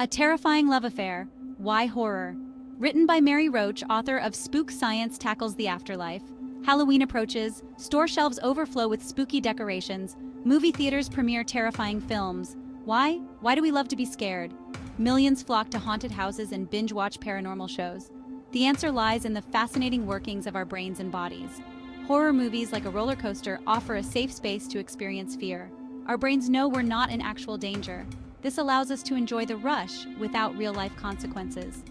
A Terrifying Love Affair, Why Horror? Written by Mary Roach, author of Spook Science Tackles the Afterlife. Halloween approaches, store shelves overflow with spooky decorations, movie theaters premiere terrifying films. Why? Why do we love to be scared? Millions flock to haunted houses and binge-watch paranormal shows. The answer lies in the fascinating workings of our brains and bodies. Horror movies, like a roller coaster, offer a safe space to experience fear. Our brains know we're not in actual danger. This allows us to enjoy the rush without real-life consequences.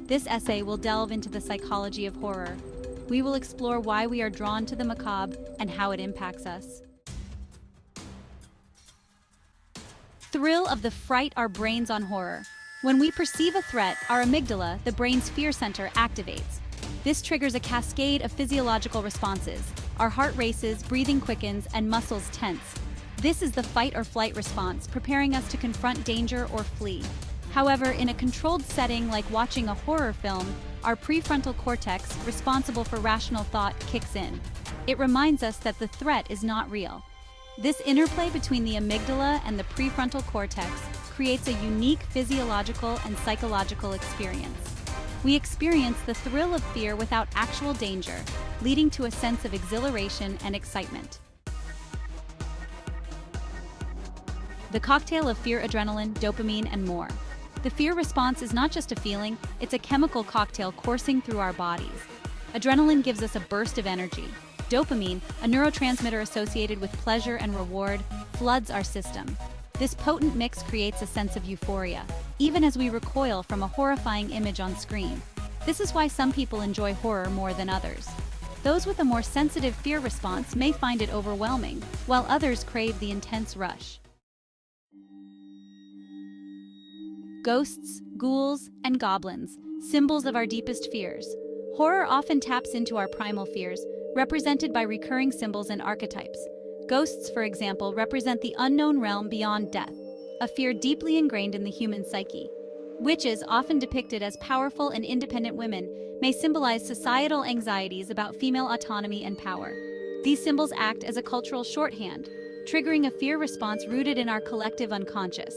This essay will delve into the psychology of horror. We will explore why we are drawn to the macabre and how it impacts us. Thrill of the fright our brains on horror. When we perceive a threat, our amygdala, the brain's fear center, activates. This triggers a cascade of physiological responses. Our heart races, breathing quickens, and muscles tense. This is the fight or flight response, preparing us to confront danger or flee. However, in a controlled setting like watching a horror film, our prefrontal cortex, responsible for rational thought, kicks in. It reminds us that the threat is not real. This interplay between the amygdala and the prefrontal cortex creates a unique physiological and psychological experience. We experience the thrill of fear without actual danger, leading to a sense of exhilaration and excitement. The cocktail of fear: adrenaline, dopamine, and more. The fear response is not just a feeling, it's a chemical cocktail coursing through our bodies. Adrenaline gives us a burst of energy. Dopamine, a neurotransmitter associated with pleasure and reward, floods our system. This potent mix creates a sense of euphoria, even as we recoil from a horrifying image on screen. This is why some people enjoy horror more than others. Those with a more sensitive fear response may find it overwhelming, while others crave the intense rush. Ghosts, ghouls, and goblins, symbols of our deepest fears. Horror often taps into our primal fears, represented by recurring symbols and archetypes. Ghosts, for example, represent the unknown realm beyond death, a fear deeply ingrained in the human psyche. Witches, often depicted as powerful and independent women, may symbolize societal anxieties about female autonomy and power. These symbols act as a cultural shorthand, triggering a fear response rooted in our collective unconscious.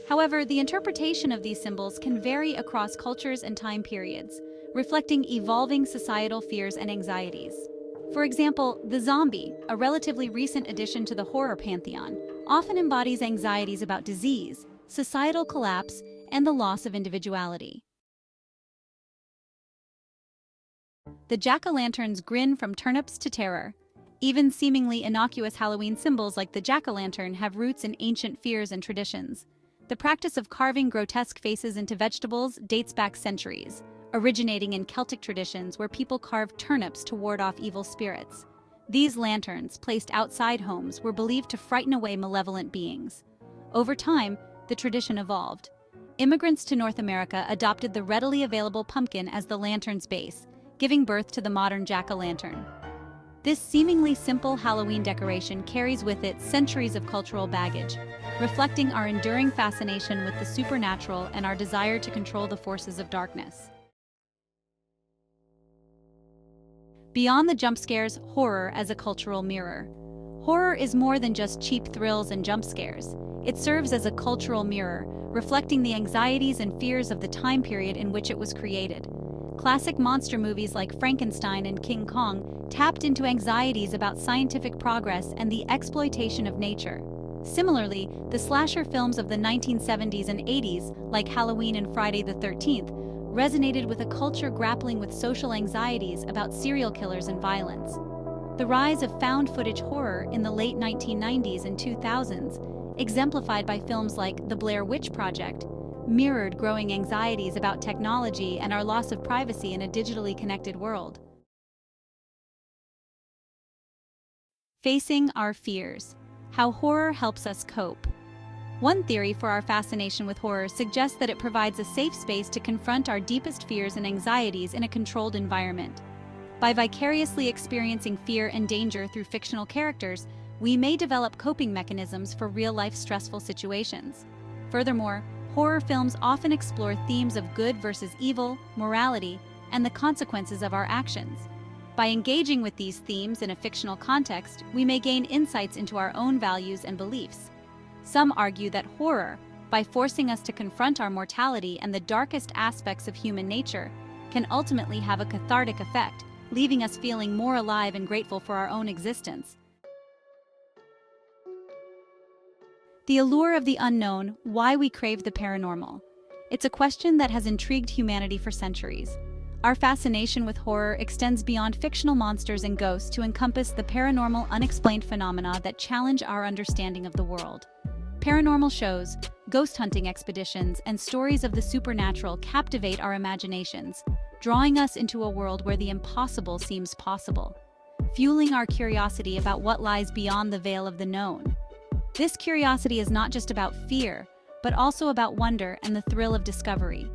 However, the interpretation of these symbols can vary across cultures and time periods, reflecting evolving societal fears and anxieties. For example, the zombie, a relatively recent addition to the horror pantheon, often embodies anxieties about disease, societal collapse, and the loss of individuality. The jack-o'-lantern's grin: from turnips to terror. Even seemingly innocuous Halloween symbols like the jack-o'-lantern have roots in ancient fears and traditions. The practice of carving grotesque faces into vegetables dates back centuries, originating in Celtic traditions where people carved turnips to ward off evil spirits. These lanterns, placed outside homes, were believed to frighten away malevolent beings. Over time, the tradition evolved. Immigrants to North America adopted the readily available pumpkin as the lantern's base, giving birth to the modern jack-o'-lantern. This seemingly simple Halloween decoration carries with it centuries of cultural baggage, reflecting our enduring fascination with the supernatural and our desire to control the forces of darkness. Beyond the jump scares, horror as a cultural mirror. Horror is more than just cheap thrills and jump scares. It serves as a cultural mirror, reflecting the anxieties and fears of the time period in which it was created. Classic monster movies like Frankenstein and King Kong tapped into anxieties about scientific progress and the exploitation of nature. Similarly, the slasher films of the 1970s and 80s, like Halloween and Friday the 13th, resonated with a culture grappling with social anxieties about serial killers and violence. The rise of found-footage horror in the late 1990s and 2000s, exemplified by films like The Blair Witch Project, mirrored growing anxieties about technology and our loss of privacy in a digitally connected world. Facing our fears: how horror helps us cope. One theory for our fascination with horror suggests that it provides a safe space to confront our deepest fears and anxieties in a controlled environment. By vicariously experiencing fear and danger through fictional characters, we may develop coping mechanisms for real-life stressful situations. Furthermore, horror films often explore themes of good versus evil, morality, and the consequences of our actions. By engaging with these themes in a fictional context, we may gain insights into our own values and beliefs. Some argue that horror, by forcing us to confront our mortality and the darkest aspects of human nature, can ultimately have a cathartic effect, leaving us feeling more alive and grateful for our own existence. The allure of the unknown, why we crave the paranormal. It's a question that has intrigued humanity for centuries. Our fascination with horror extends beyond fictional monsters and ghosts to encompass the paranormal, unexplained phenomena that challenge our understanding of the world. Paranormal shows, ghost hunting expeditions, and stories of the supernatural captivate our imaginations, drawing us into a world where the impossible seems possible, fueling our curiosity about what lies beyond the veil of the known. This curiosity is not just about fear, but also about wonder and the thrill of discovery.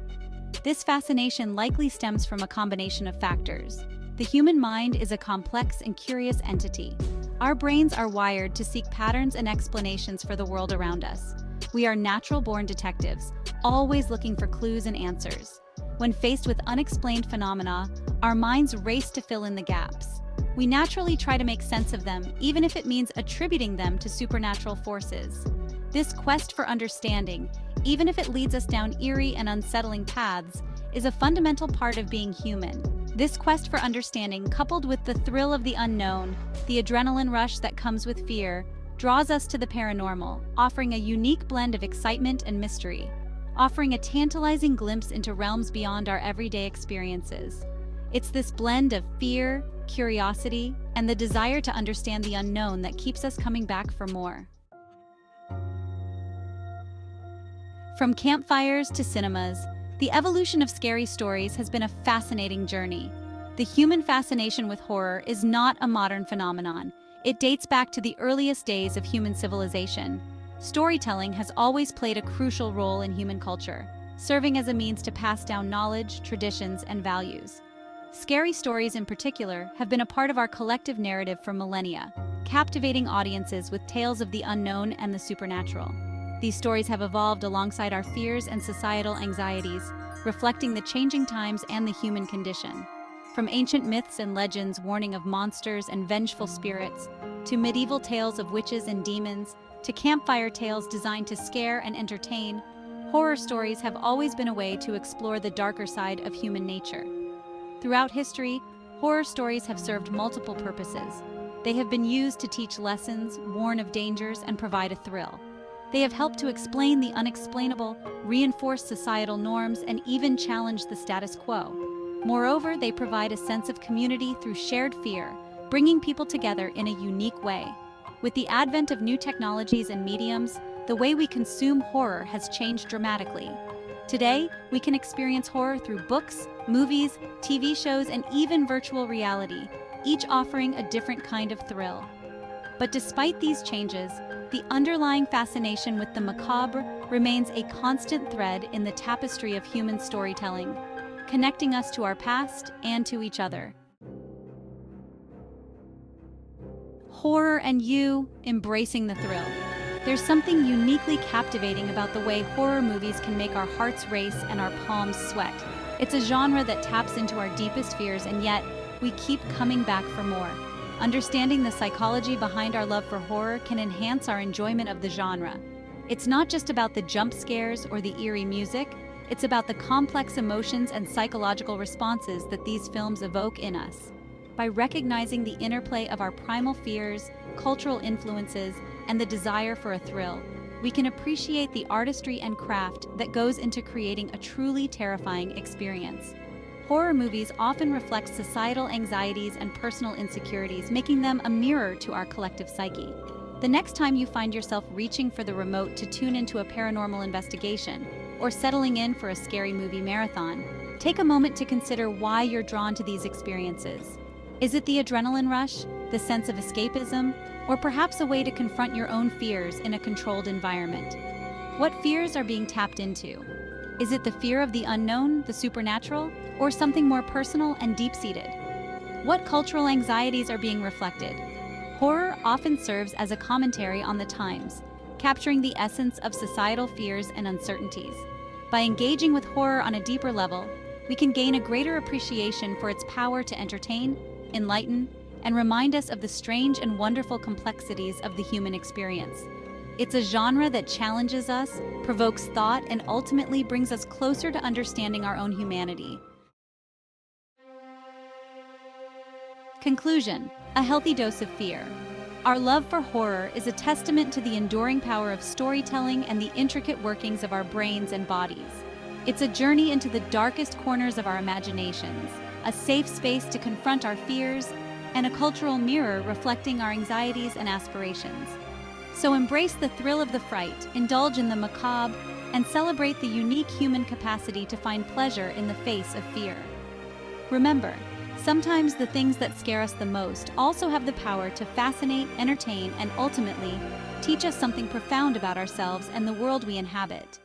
This fascination likely stems from a combination of factors. The human mind is a complex and curious entity. Our brains are wired to seek patterns and explanations for the world around us. We are natural-born detectives, always looking for clues and answers. When faced with unexplained phenomena, our minds race to fill in the gaps. We naturally try to make sense of them, even if it means attributing them to supernatural forces. This quest for understanding, even if it leads us down eerie and unsettling paths, is a fundamental part of being human. This quest for understanding, coupled with the thrill of the unknown, the adrenaline rush that comes with fear, draws us to the paranormal, offering a unique blend of excitement and mystery, offering a tantalizing glimpse into realms beyond our everyday experiences. It's this blend of fear, curiosity, and the desire to understand the unknown that keeps us coming back for more. From campfires to cinemas, the evolution of scary stories has been a fascinating journey. The human fascination with horror is not a modern phenomenon. It dates back to the earliest days of human civilization. Storytelling has always played a crucial role in human culture, serving as a means to pass down knowledge, traditions, and values. Scary stories in particular have been a part of our collective narrative for millennia, captivating audiences with tales of the unknown and the supernatural. These stories have evolved alongside our fears and societal anxieties, reflecting the changing times and the human condition. From ancient myths and legends warning of monsters and vengeful spirits, to medieval tales of witches and demons, to campfire tales designed to scare and entertain, horror stories have always been a way to explore the darker side of human nature. Throughout history, horror stories have served multiple purposes. They have been used to teach lessons, warn of dangers, and provide a thrill. They have helped to explain the unexplainable, reinforce societal norms, and even challenge the status quo. Moreover, they provide a sense of community through shared fear, bringing people together in a unique way. With the advent of new technologies and mediums, the way we consume horror has changed dramatically. Today, we can experience horror through books, movies, TV shows, and even virtual reality, each offering a different kind of thrill. But despite these changes, the underlying fascination with the macabre remains a constant thread in the tapestry of human storytelling, connecting us to our past and to each other. Horror and you embracing the thrill. There's something uniquely captivating about the way horror movies can make our hearts race and our palms sweat. It's a genre that taps into our deepest fears, and yet we keep coming back for more. Understanding the psychology behind our love for horror can enhance our enjoyment of the genre. It's not just about the jump scares or the eerie music, it's about the complex emotions and psychological responses that these films evoke in us. By recognizing the interplay of our primal fears, cultural influences, and the desire for a thrill, we can appreciate the artistry and craft that goes into creating a truly terrifying experience. Horror movies often reflect societal anxieties and personal insecurities, making them a mirror to our collective psyche. The next time you find yourself reaching for the remote to tune into a paranormal investigation, or settling in for a scary movie marathon, take a moment to consider why you're drawn to these experiences. Is it the adrenaline rush, the sense of escapism, or perhaps a way to confront your own fears in a controlled environment? What fears are being tapped into? Is it the fear of the unknown, the supernatural, or something more personal and deep-seated? What cultural anxieties are being reflected? Horror often serves as a commentary on the times, capturing the essence of societal fears and uncertainties. By engaging with horror on a deeper level, we can gain a greater appreciation for its power to entertain, enlighten, and remind us of the strange and wonderful complexities of the human experience. It's a genre that challenges us, provokes thought, and ultimately brings us closer to understanding our own humanity. Conclusion: a healthy dose of fear. Our love for horror is a testament to the enduring power of storytelling and the intricate workings of our brains and bodies. It's a journey into the darkest corners of our imaginations, a safe space to confront our fears, and a cultural mirror reflecting our anxieties and aspirations. So embrace the thrill of the fright, indulge in the macabre, and celebrate the unique human capacity to find pleasure in the face of fear. Remember, sometimes the things that scare us the most also have the power to fascinate, entertain, and ultimately teach us something profound about ourselves and the world we inhabit.